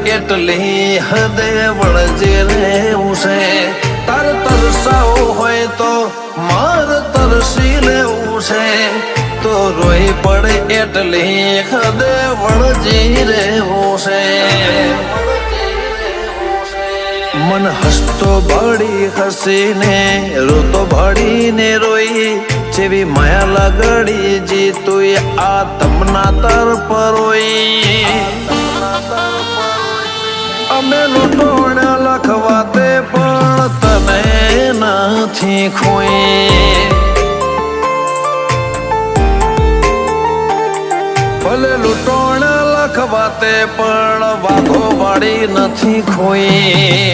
એટલી હદે વળજે રહેવું છે તાર તરસાવો હોય તો માર તરસી લેવું છે તો રોઈ પડે એટલી હદે વળજી રહેવું છે મન હસતો ભાડી હસીને રોતો ભાડીને રોઈ જેવી માયા લગડી જીતુય આ તમના તરફ રોઈ અમે લૂંટોણ લખવાતે પણ તને નથી ખોઈ ભલે લૂંટોણ લખવાતે પણ વાઘો વાળી નથી ખોઈ